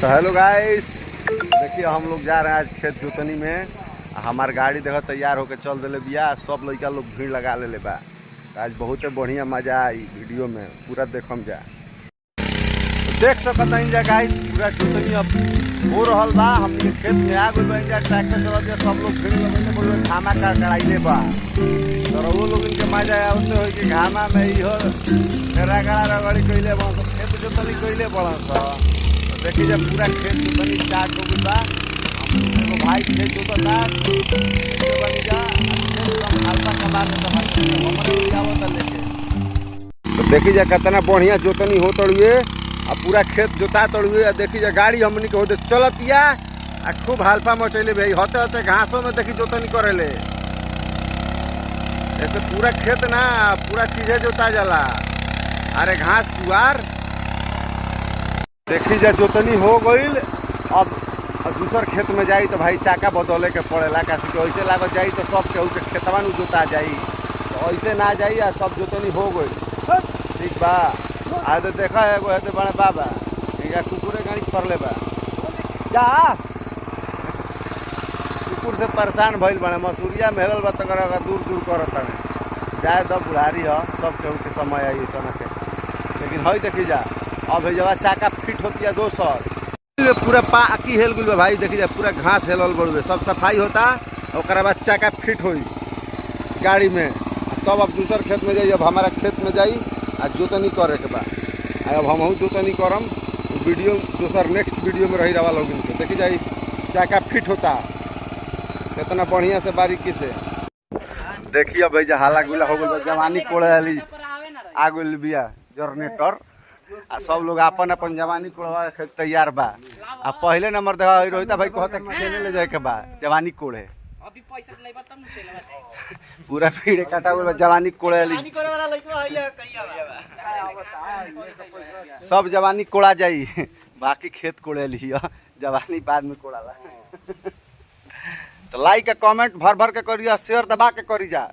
तो hello guys, देखिए हम लोग जा रहे हैं आज खेत जोतनी में। हमार गाड़ी देखो तैयार होकर चल दिले बिया। सब लड़का लोग भीड़ लगा ले बा। आज बहुत बढ़िया मजा आई वीडियो में, पूरा देखम जा। तो देख सकते जा गाइस, पूरा जोतनी अब हो रहा बा। हम खेत में आ गए बन जा, ट्रैक्टर चला, सब लोग भीड़ लगे बोले घामा का चढ़ाइले बा। तो वो लोग इनके मजा आते हो कि घामा में इहो रगड़ा रगड़ी कैले बन, खेत जोतनी कैले बड़न। देखिए जब पूरा खेत जोतनी स्टार्ट हो गई बा। हम भाई खेत जोतना बनी जा हल्का कमा लेके। तो देखिए जा कितना बढ़िया जोतनी हो तड़ुए और पूरा खेत जोता तड़ुए। देखिए जा गाड़ी हमनी के होते चलतिया आ खूब हल्फा मचैले भाई। होते होते घासों में देखी जोतनी करेले। ऐसे पूरा खेत ना पूरा चीजें जोता जाला। अरे घास पुआर देखी जा जोतनी हो गई। अब दूसर खेत में जाई तो भाई चाका बदले के पड़ेला, काहे कि ऐसे लागत जाई तो सब केहू के खेतवा में जोता जाई। तो ऐसे ना जाई आ सब जोतनी हो गई। ठीक बा। आज देखा है एगो हेते बड़े बाबा या कुकुरे गाड़ी पड़ले बा। जा कुकुर से परेशान भइल बड़े मसूरिया मेहरल बा तक दूर दूर करत है। जाए तो बुढ़ारी है, सब केहू के समय आई सन के। लेकिन हई देखी जा अब जब चाका फिट होती है दोसर पूरा पाकी हेल गई भाई। देखी जाए पूरा घास हेलल बड़ुए, सब सफाई होता और बाद चाका फिट होई गाड़ी में। तब अब दूसर खेत में जाई। अब हमारा खेत में जाई आ जोतनी करे के बाद अब हम जोतनी करम। वीडियो दूसर नेक्स्ट वीडियो में रही रहा लोग इनके। देखी जाई चाका फिट होता कितना बढ़िया से बारीकी से। देखिए भाई हाला गुला हो गई, जवानी कोड़े वाली आ गई बिया जनरेटर। आ सब लोग अपन अपन जवानी कोड़वा तैयार बा। आ पहले नंबर देखा रोहिता भाई कहता खेले ले जाए के बा जवानी कोड़े। अभी पैसा लेबा तब न चलेबा। पूरा भीड़ काटा हुआ जवानी कोड़े वाली। सब जवानी कोड़ा जाई, बाकी खेत कोड़े ली जवानी बाद में कोड़ाला। तो लाइक कमेंट भर भर के करिए, शेयर दबा के करी जा।